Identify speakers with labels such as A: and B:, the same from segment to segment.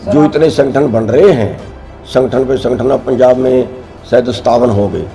A: जो इतने संगठन बन रहे हैं, संगठन पे संगठन, अब पंजाब में शायद 57 हो गए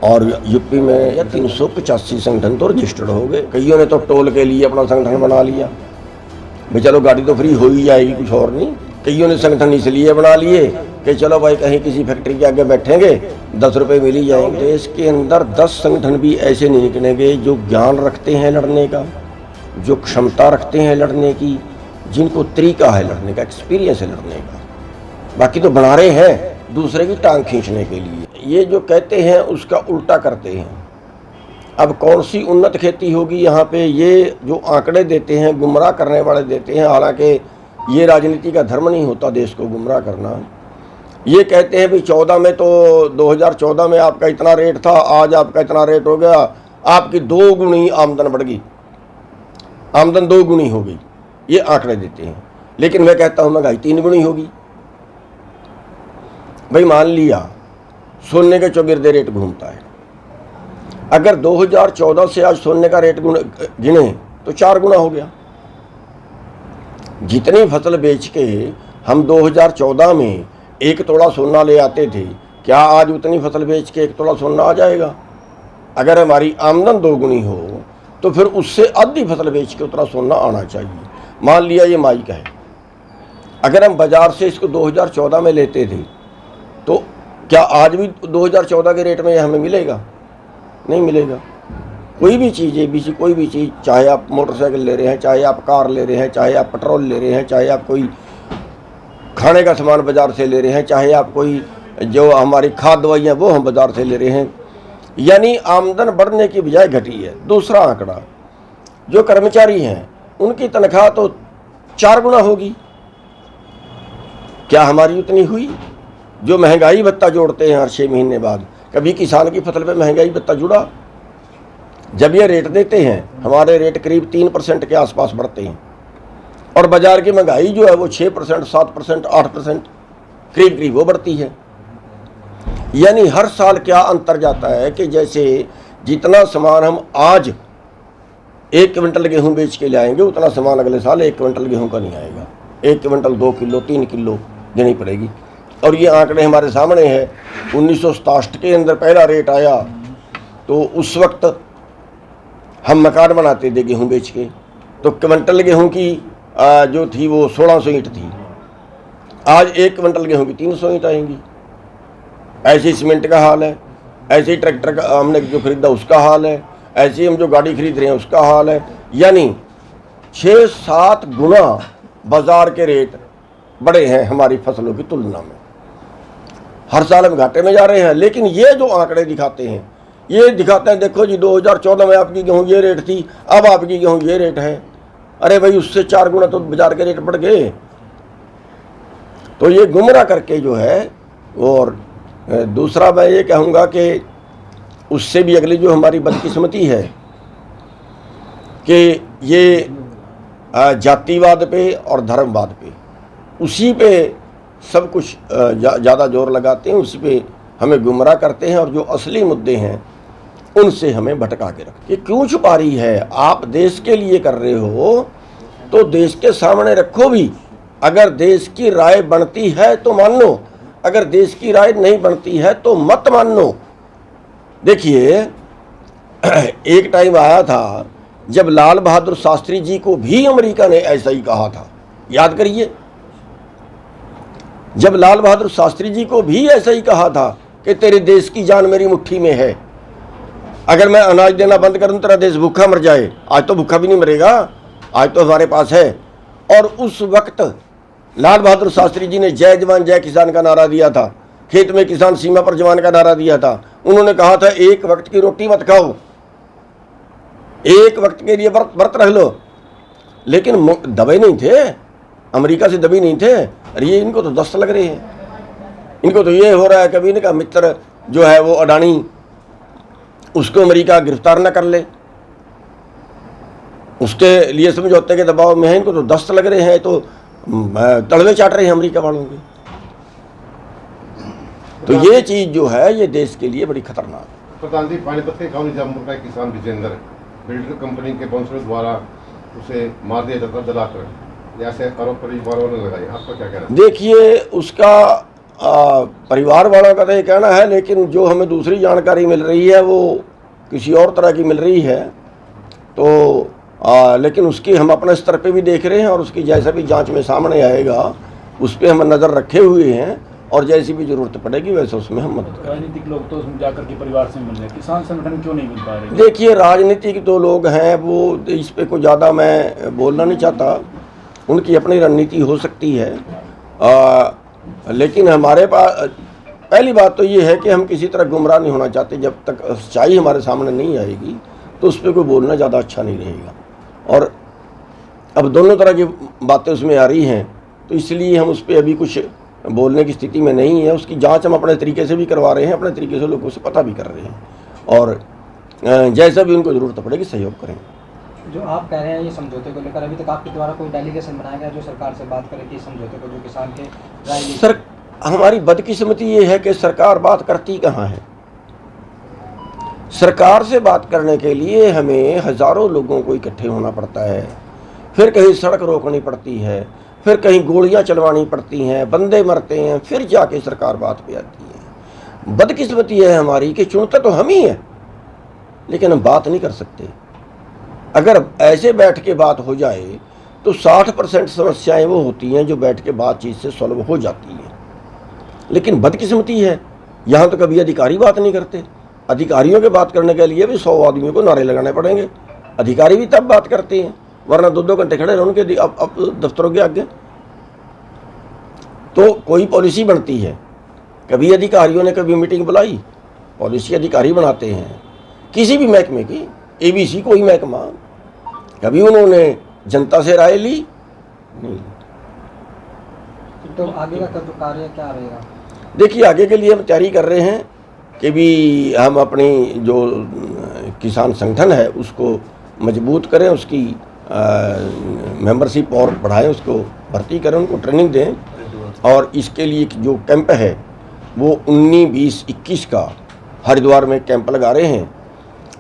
A: और यूपी में या 385 संगठन तो रजिस्टर्ड हो गए। कईयों ने तो टोल के लिए अपना संगठन बना लिया, भाई चलो गाड़ी तो फ्री हो ही जाएगी, कुछ और नहीं। कईयों ने संगठन इसलिए बना लिए कि चलो भाई कहीं किसी फैक्ट्री के आगे बैठेंगे 10 रुपये मिल ही जाएंगे। देश के अंदर 10 संगठन भी ऐसे नहीं निकलेंगे जो ज्ञान रखते हैं लड़ने का, जो क्षमता रखते हैं लड़ने की, जिनको तरीका है लड़ने का, एक्सपीरियंस है लड़ने का। बाकी तो बना रहे हैं दूसरे की टांग खींचने के लिए। ये जो कहते हैं उसका उल्टा करते हैं। अब कौन सी उन्नत खेती होगी यहाँ पे, ये जो आंकड़े देते हैं गुमराह करने वाले देते हैं। हालांकि ये राजनीति का धर्म नहीं होता देश को गुमराह करना। ये कहते हैं भाई 14 में तो 2014 में आपका इतना रेट था, आज आपका इतना रेट हो गया, आपकी 2 गुनी आमदन बढ़ गई, आमदन 2 गुनी हो गई। ये आंकड़े देते हैं। लेकिन मैं कहता हूँ महंगाई 3 गुनी होगी। भाई मान लिया सोने के चौगिरदे रेट घूमता है, अगर 2014 से आज सोने का रेट गिने तो 4 गुना हो गया। जितनी फसल बेच के हम 2014 में 1 तोला सोना ले आते थे, क्या आज उतनी फसल बेच के 1 तोला सोना आ जाएगा? अगर हमारी आमदन 2 गुनी हो तो फिर उससे आधी फसल बेच के उतना सोना आना चाहिए। मान लिया ये माइक है, अगर हम बाजार से इसको 2014 में लेते थे तो क्या आज भी 2014 के रेट में हमें मिलेगा? नहीं मिलेगा। कोई भी चीज़ ABC, कोई भी चीज़, चाहे आप मोटरसाइकिल ले रहे हैं, चाहे आप कार ले रहे हैं, चाहे आप पेट्रोल ले रहे हैं, चाहे आप कोई खाने का सामान बाज़ार से ले रहे हैं, चाहे आप कोई जो हमारी खाद दवाइयाँ वो हम बाज़ार से ले रहे हैं, यानी आमदन बढ़ने की बजाय घटी है। दूसरा आंकड़ा, जो कर्मचारी हैं उनकी तनख्वाह तो 4 गुना होगी। क्या हमारी उतनी हुई? जो महंगाई भत्ता जोड़ते हैं हर 6 महीने बाद, कभी किसान की फसल पे महंगाई भत्ता जुड़ा? जब ये रेट देते हैं, हमारे रेट करीब 3% के आसपास बढ़ते हैं और बाजार की महंगाई जो है वो 6%, 7%, 8% करीब करीब वो बढ़ती है। यानी हर साल क्या अंतर जाता है कि जैसे जितना सामान हम आज 1 क्विंटल गेहूं बेच के लाएंगे, उतना सामान अगले साल 1 क्विंटल गेहूं का नहीं आएगा। 1 क्विंटल 2 किलो 3 किलो देनी पड़ेगी। और ये आंकड़े हमारे सामने हैं। 1967 के अंदर पहला रेट आया तो उस वक्त हम मकान बनाते थे गेहूं बेच के, तो क्विंटल गेहूं की जो थी वो 1600 ईंट थी। आज 1 क्विंटल गेहूं की 300 ईंट आएंगी। ऐसे ही सीमेंट का हाल है, ऐसे ही ट्रैक्टर का हमने जो खरीदा उसका हाल है, ऐसे ही हम जो गाड़ी खरीद रहे हैं उसका हाल है। यानी 6-7 गुना बाजार के रेट बड़े हैं हमारी फसलों की तुलना में। हर साल हम घाटे में जा रहे हैं। लेकिन ये जो आंकड़े दिखाते हैं, ये दिखाते हैं देखो जी 2014 में आपकी गेहूँ ये रेट थी, अब आपकी गेहूँ ये रेट है। अरे भाई उससे 4 गुना तो बाजार के रेट बढ़ गए। तो ये गुमराह करके जो है। और दूसरा मैं ये कहूँगा कि उससे भी अगली जो हमारी बदकिस्मती है कि ये जातिवाद पे और धर्मवाद पे, उसी पे सब कुछ ज़्यादा जोर लगाते हैं, उसी पे हमें गुमराह करते हैं और जो असली मुद्दे हैं उनसे हमें भटका के रखते हैं। क्यों छुपा रही है? आप देश के लिए कर रहे हो तो देश के सामने रखो भी। अगर देश की राय बनती है तो मान लो, अगर देश की राय नहीं बनती है तो मत मान लो। देखिए एक टाइम आया था जब लाल बहादुर शास्त्री जी को भी अमेरिका ने ऐसा ही कहा था, याद करिए। जब लाल बहादुर शास्त्री जी को भी ऐसा ही कहा था कि तेरे देश की जान मेरी मुट्ठी में है, अगर मैं अनाज देना बंद कर दूं तेरा देश भूखा मर जाए। आज तो भूखा भी नहीं मरेगा, आज तो हमारे पास है। और उस वक्त लाल बहादुर शास्त्री जी ने जय जवान जय किसान का नारा दिया था, खेत में किसान सीमा पर जवान का नारा दिया था। उन्होंने कहा था 1 वक्त की रोटी मत खाओ, 1 वक्त के लिए व्रत रख लो। लेकिन दबे नहीं थे, अमेरिका से दबी नहीं थे। अरे ये इनको तो दस्त लग रहे हैं, इनको तो ये हो रहा है कभी इनका मित्र जो है वो अडानी, उसको अमेरिका गिरफ्तार न कर ले, उसके लिए समझौते के दबाव में है। इनको तो दस्त लग रहे हैं, तो तलवे चाट रहे हैं अमेरिका वालों के। तो ये चीज़ जो है ये देश के लिए बड़ी खतरनाक है।
B: प्रधान जी, पानीपत के गांव निजामपुर का किसान विजेंद्र बिल्डर कंपनी के बाउंसर द्वारा उसे मार दिया जाता जलाकर, जैसे आरोप परिवार वालों ने लगाए, आपका क्या कहना है?
A: देखिए, उसका परिवार वालों का तो ये कहना है, लेकिन जो हमें दूसरी जानकारी मिल रही है वो किसी और तरह की मिल रही है। तो लेकिन उसकी हम अपने स्तर पे भी देख रहे हैं और उसकी जैसा भी जांच में सामने आएगा उस पर हम नज़र रखे हुए हैं और जैसी भी जरूरत पड़ेगी वैसे उसमें हम मदद करेंगे।
C: राजनीतिक लोग तो उसमें जाकर के परिवार से मिल रहे हैं, किसान संगठन क्यों नहीं मिल पा रहे?
A: देखिए, राजनीतिक तो लोग हैं, वो इस पे कोई ज़्यादा मैं बोलना नहीं चाहता, उनकी अपनी रणनीति हो सकती है। लेकिन हमारे पास पहली बात तो ये है कि हम किसी तरह गुमराह नहीं होना चाहते। जब तक सच्चाई हमारे सामने नहीं आएगी तो उस पर कोई बोलना ज़्यादा अच्छा नहीं रहेगा। और अब दोनों तरह की बातें उसमें आ रही हैं, तो इसलिए हम उस पर अभी कुछ बोलने की स्थिति में नहीं है। उसकी जांच हम अपने तरीके से भी करवा रहे हैं, अपने तरीके से लोगों से पता भी कर रहे हैं और जैसा भी उनको ज़रूरत पड़ेगी सहयोग करेंगे।
D: जो आप कह रहे हैं ये समझौते को लेकर, अभी तक आपके द्वारा कोई डेलीगेशन बनाया गया जो सरकार से बात करे कि इस समझौते को जो किसान के राय
A: सर, हमारी बदकिस्मती ये है कि सरकार बात करती कहाँ है। सरकार से बात करने के लिए हमें हज़ारों लोगों को इकट्ठे होना पड़ता है, फिर कहीं सड़क रोकनी पड़ती है, फिर कहीं गोलियां चलवानी पड़ती हैं, बंदे मरते हैं, फिर जाके सरकार बात पे आती है। बदकिस्मती है हमारी कि चुनते तो हम ही हैं लेकिन हम बात नहीं कर सकते। अगर ऐसे बैठ के बात हो जाए तो 60% समस्याएं वो होती हैं जो बैठ के बातचीत से सॉल्व हो जाती हैं। लेकिन बदकिस्मती है, यहाँ तो कभी अधिकारी बात नहीं करते। अधिकारियों के बात करने के लिए भी 100 आदमियों को नारे लगाने पड़ेंगे। अधिकारी भी तब बात करते हैं, वरना 2-2 घंटे खड़े रहो उनके अब दफ्तरों के आगे। तो कोई पॉलिसी बनती है, कभी अधिकारियों ने कभी मीटिंग बुलाई, पॉलिसी अधिकारी बनाते हैं किसी भी महकमे की, ABC कोई महकमा, कभी उन्होंने जनता से राय ली नहीं।
D: तो आगे का कार्य क्या रहेगा?
A: देखिए, आगे के लिए हम तैयारी कर रहे हैं कि भी हम अपनी जो किसान संगठन है उसको मजबूत करें, उसकी मेंबरशिप और बढ़ाएं, उसको भर्ती करें, उनको ट्रेनिंग दें। और इसके लिए जो कैंप है वो 19, 20, 21 का हरिद्वार में कैंप लगा रहे हैं,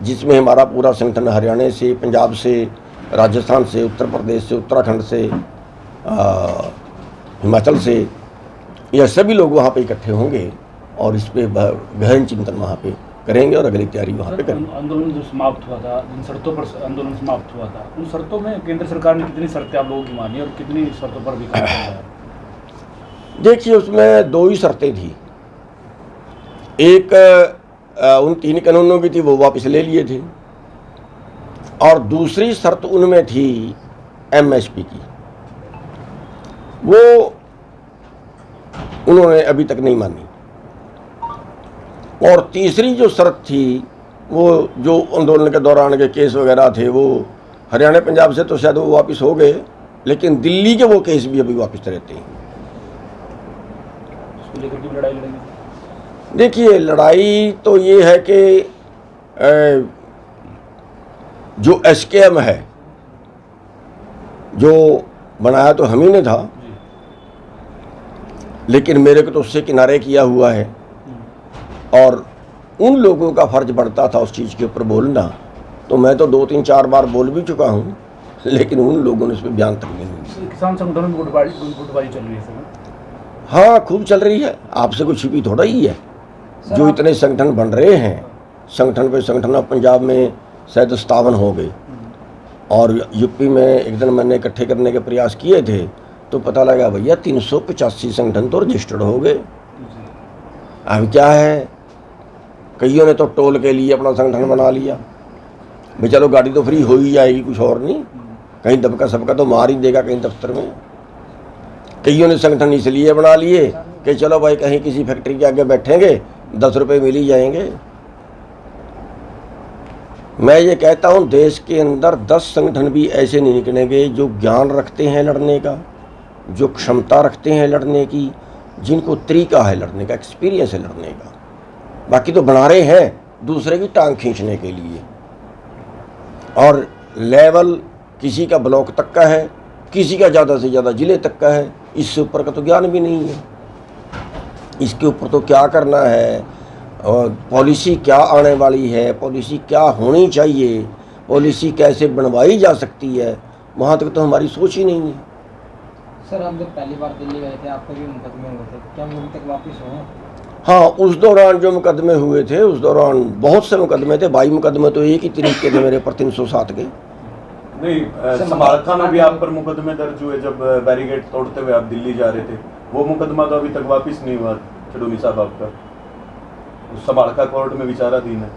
A: जिसमें हमारा पूरा संगठन हरियाणा से, पंजाब से, राजस्थान से, उत्तर प्रदेश से, उत्तराखंड से, हिमाचल से, यह सभी लोग वहाँ पे इकट्ठे होंगे और इस पे गहन चिंतन वहाँ पे करेंगे और अगली तैयारी वहाँ पे करेंगे।
C: आंदोलन जो समाप्त हुआ था, जिन शर्तों पर आंदोलन समाप्त हुआ था, उन शर्तों में केंद्र सरकार ने कितनी शर्तें आप लोगों की मानी और कितनी शर्तों पर भी काम किया?
A: देखिए, उसमें 2 ही शर्तें थी। एक उन 3 कानूनों की थी, वो वापस ले लिए थे, और दूसरी शर्त उनमें थी MSP की, वो उन्होंने अभी तक नहीं मानी। और तीसरी जो शर्त थी वो जो आंदोलन के दौरान के केस वगैरह थे वो हरियाणा पंजाब से तो शायद वो वापस हो गए, लेकिन दिल्ली के वो केस भी अभी वापस रहते हैं।
C: उसको लेकर की लड़ाई लड़ेंगे?
A: देखिए, लड़ाई तो ये है कि जो SKM है, जो बनाया तो हम ही ने था, लेकिन मेरे को तो उससे किनारे किया हुआ है और उन लोगों का फर्ज बनता था उस चीज़ के ऊपर बोलना। तो मैं तो 2-3-4 बार बोल भी चुका हूँ, लेकिन उन लोगों ने उस पर बयान तक नहीं दिया।
C: किसान संगठन में गुटबाजी चल रही है सर?
A: हाँ, खूब चल रही है, आपसे कुछ छुपी थोड़ा ही है। जो इतने संगठन बन रहे हैं, संगठन पे संगठन, अब पंजाब में शायद 57 हो गए और यूपी में एक दिन मैंने इकट्ठे करने के प्रयास किए थे तो पता लगा भैया 385 संगठन तो रजिस्टर्ड हो गए। अब क्या है, कईयों ने तो टोल के लिए अपना संगठन बना लिया, भाई चलो गाड़ी तो फ्री हो ही जाएगी, कुछ और नहीं, कहीं दबका सबका तो मार ही देगा कहीं दफ्तर में। कईयों ने संगठन इसलिए बना लिए कि चलो भाई कहीं किसी फैक्ट्री के आगे बैठेंगे 10 रुपये मिल ही जाएंगे। मैं ये कहता हूँ, देश के अंदर 10 संगठन भी ऐसे नहीं निकलेंगे जो ज्ञान रखते हैं लड़ने का, जो क्षमता रखते हैं लड़ने की, जिनको तरीका है लड़ने का, एक्सपीरियंस है लड़ने का। बाकी तो बना रहे हैं दूसरे की टांग खींचने के लिए, और लेवल किसी का ब्लॉक तक का है, किसी का ज़्यादा से ज़्यादा जिले तक का है, इससे ऊपर का तो ज्ञान भी नहीं है। इसके ऊपर तो क्या करना है और पॉलिसी क्या आने वाली है, पॉलिसी क्या होनी चाहिए, पॉलिसी कैसे बनवाई जा सकती है, वहाँ तक तो हमारी सोच ही नहीं है।
D: सर आप जब पहली बार दिल्ली गए थे आपके भी मुकदमे हुए थे, क्या वो अभी तक वापस हुए हैं?
A: हाँ, उस दौरान जो मुकदमे हुए थे उस दौरान बहुत से मुकदमे थे। 22 मुकदमे तो एक ही तरीके के थे मेरे पर 307 के।
E: नहीं, समालखा में भी आप पर मुकदमे दर्ज हुए जब बैरिकेड तोड़ते हुए आप दिल्ली जा रहे थे। वो मुकदमा तो अभी तक वापस नहीं हुआ चडूनी साहब आपका। समालखा कोर्ट में विचाराधीन है।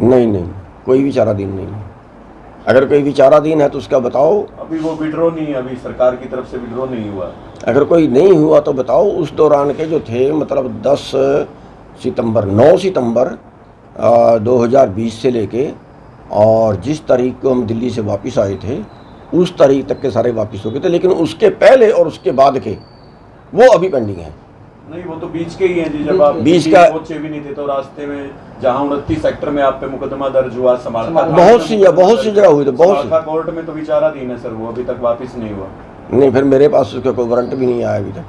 A: नहीं नहीं, कोई विचाराधीन नहीं है। अगर कोई विचाराधीन है तो उसका बताओ।
E: अभी वो विड्रॉ नहीं है, अभी सरकार की तरफ से विड्रॉ नहीं हुआ।
A: अगर कोई नहीं हुआ तो बताओ। उस दौरान के जो थे मतलब 10 सितंबर 9 सितंबर 2020 से लेके और जिस तारीख को हम दिल्ली से वापस आए थे उस तारीख तक के सारे वापस हो गए थे, लेकिन उसके पहले और उसके बाद के वो अभी पेंडिंग हैं।
E: नहीं, वो तो बीच के ही हैं जी। जब आप
A: बीच
E: दिल्ली
A: का
E: पहुंचे भी नहीं थे तो रास्ते में जहां 29 सेक्टर में आप पे मुकदमा दर्ज हुआ समालखा
A: बहुत सी जगह हुई थी, बहुत सी।
E: समालखा कोर्ट में तो विचाराधीन है सर, वो अभी तक वापस नहीं हुआ।
A: नहीं, फिर मेरे पास उसका कोई वारंट भी नहीं आया अभी तक।